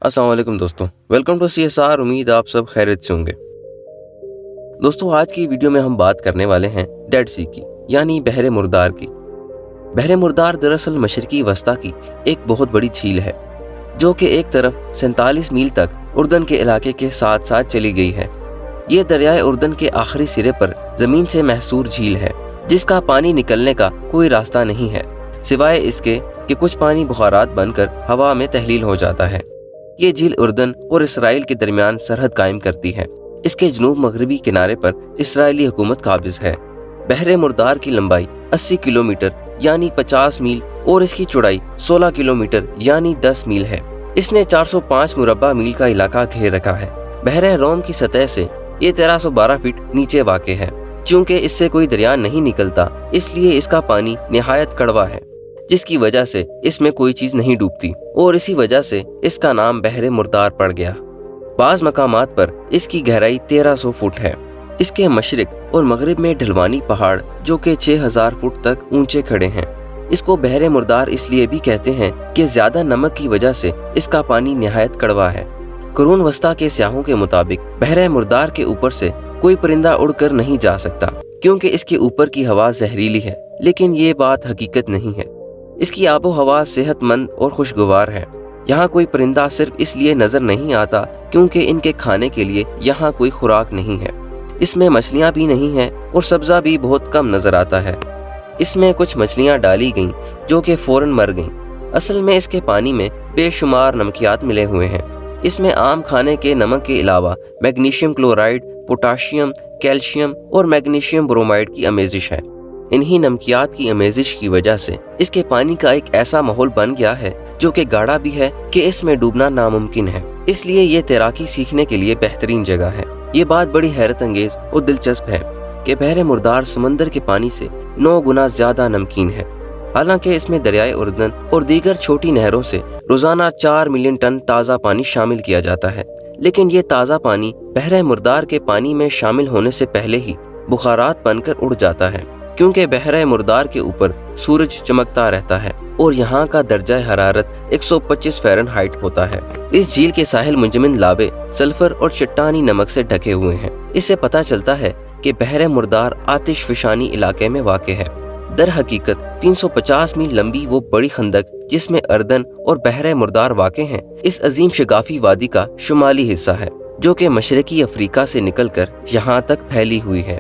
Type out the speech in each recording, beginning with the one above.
अस्सलाम वालेकुम दोस्तों, वेलकम टू CSR। उम्मीद आप सब खैरियत से होंगे। दोस्तों, आज की वीडियो में हम बात करने वाले हैं डेड सी की, यानी बहरे मुर्दार की। बहरे मुर्दार दरअसल मशरकी वस्ता की एक बहुत बड़ी झील है, जो कि एक तरफ 47 मील तक उर्दन के इलाके के साथ साथ चली गई है। ये दरियाए उर्दन के आखिरी सिरे पर ज़मीन से महसूर झील है, जिसका पानी निकलने का कोई रास्ता नहीं है, सिवाय इसके कि कुछ पानी बुखारात बनकर हवा में तहलील हो जाता है। ये झील उर्दन और इसराइल के दरमियान सरहद कायम करती है। इसके जनूब मगरबी किनारे पर इसराइली हुकूमत काबिज है। बहरे मुर्दार की लंबाई 80 किलोमीटर यानी 50 मील और इसकी चौड़ाई 16 किलोमीटर यानी 10 मील है। इसने 405 मुरब्बा मील का इलाका घेर रखा है। बहरे रोम की सतह से ये 1312 फीट नीचे वाक़े है। चूँकि इससे कोई दरिया नहीं निकलता, इसलिए इसका पानी निहायत कड़वा है, जिसकी वजह से इसमें कोई चीज़ नहीं डूबती और इसी वजह से इसका नाम बहरे मुर्दार पड़ गया। बाज़ मकामात पर इसकी गहराई 1300 फुट है। इसके मशरिक और मगरिब में ढलवानी पहाड़ जो कि 6000 फुट तक ऊंचे खड़े हैं। इसको बहरे मुर्दार इसलिए भी कहते हैं कि ज़्यादा नमक की वजह से इसका पानी निहायत कड़वा है। कुरून वस्ता के स्याहों के मुताबिक बहरे मुर्दार के ऊपर से कोई परिंदा उड़कर नहीं जा सकता, क्योंकि इसके ऊपर की हवा जहरीली है, लेकिन ये बात हकीकत नहीं है। इसकी आबो हवा सेहतमंद और खुशगवार है। यहाँ कोई परिंदा सिर्फ इसलिए नजर नहीं आता क्योंकि इनके खाने के लिए यहाँ कोई खुराक नहीं है। इसमें मछलियाँ भी नहीं हैं और सब्जा भी बहुत कम नजर आता है। इसमें कुछ मछलियाँ डाली गईं जो कि फौरन मर गईं। असल में इसके पानी में बेशुमार नमकियात मिले हुए हैं। इसमें आम खाने के नमक के अलावा मैग्नीशियम क्लोराइड, पोटाशियम, कैल्शियम और मैग्नीशियम ब्रोमाइड की आमेजिश है। इन्हीं नमकियात की आमेजिश की वजह से इसके पानी का एक ऐसा माहौल बन गया है जो कि गाढ़ा भी है कि इसमें डूबना नामुमकिन है। इसलिए ये तैराकी सीखने के लिए बेहतरीन जगह है। ये बात बड़ी हैरत अंगेज और दिलचस्प है कि बहरे मुर्दार समंदर के पानी से 9 गुना ज्यादा नमकीन है। हालांकि इसमें दरियाए उर्दन और दीगर छोटी नहरों से रोजाना 4 मिलियन टन ताज़ा पानी शामिल किया जाता है, लेकिन ये ताज़ा पानी बहरे मुर्दार के पानी में शामिल होने से पहले ही बुखारात बनकर उड़ जाता है, क्योंकि बहरे मुर्दार के ऊपर सूरज चमकता रहता है और यहाँ का दर्जा हरारत 125 फ़ारेनहाइट होता है। इस झील के साहिल मुंजमद लावे सल्फर और चट्टानी नमक से ढके हुए हैं। इससे पता चलता है कि बहरे मुर्दार आतिश फिशानी इलाके में वाक़ है। दर हकीकत 350 मील लंबी वो बड़ी खंदक जिसमें अर्दन और बहरे मुर्दार वाक़ हैं, इस अजीम शगाफी वादी का शुमाली हिस्सा है, जो कि मशरकी अफ्रीका से निकलकर यहाँ तक फैली हुई है।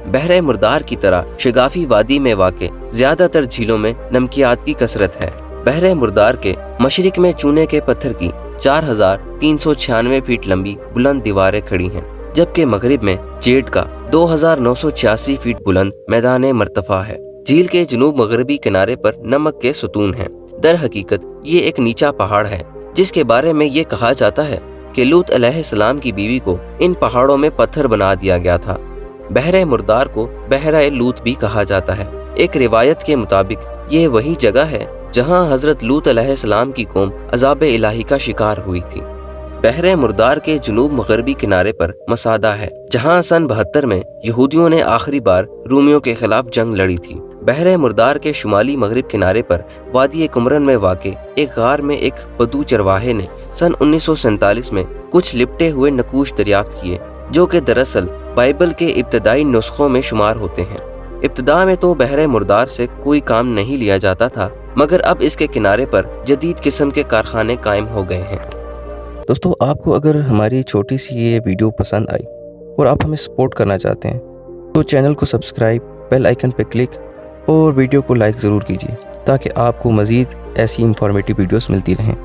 बहरे मुर्दार की तरह शगाफी वादी में वाक़े ज्यादातर झीलों में नमकियात की कसरत है। बहरे मुर्दार के मशरिक में चूने के पत्थर की 4396 फीट लंबी बुलंद दीवारें खड़ी हैं, जबकि मगरिब में जेड का 2986 फीट बुलंद मैदान मर्तफा है। झील के जनूब मगरबी किनारे पर नमक के सुतून हैं। दर हकीकत ये एक नीचा पहाड़ है, जिसके बारे में ये कहा जाता है कि लूत अलैहिस्सलाम की बीवी को इन पहाड़ों में पत्थर बना दिया गया था। बहरे मुर्दार को बहरा लूत भी कहा जाता है। एक रिवायत के मुताबिक यह वही जगह है जहां हजरत लूत अलैहिस्सलाम की कौम अजाब इलाही का शिकार हुई थी। बहरे मुर्दार के जनूब मगरबी किनारे पर मसादा है, जहां सन 72 में यहूदियों ने आखिरी बार रूमियों के खिलाफ जंग लड़ी थी। बहरे मुर्दार के शुमाली मगरिब किनारे पर वादी कुमरन में वाक़े एक गार में एक बदू चरवाहे ने सन 1947 में कुछ लिपटे हुए नकूश दरियाफ्त किए, जो कि दरअसल बाइबल के इब्तदाई नुस्खों में शुमार होते हैं। इब्तदा में तो बहरे मुर्दार से कोई काम नहीं लिया जाता था, मगर अब इसके किनारे पर जदीद किस्म के कारखाने कायम हो गए हैं। दोस्तों, आपको अगर हमारी छोटी सी ये वीडियो पसंद आई और आप हमें सपोर्ट करना चाहते हैं तो चैनल को सब्सक्राइब, बेल आइकन पर क्लिक और वीडियो को लाइक ज़रूर कीजिए, ताकि आपको मज़ीद ऐसी इंफॉर्मेटिव वीडियोस मिलती रहें।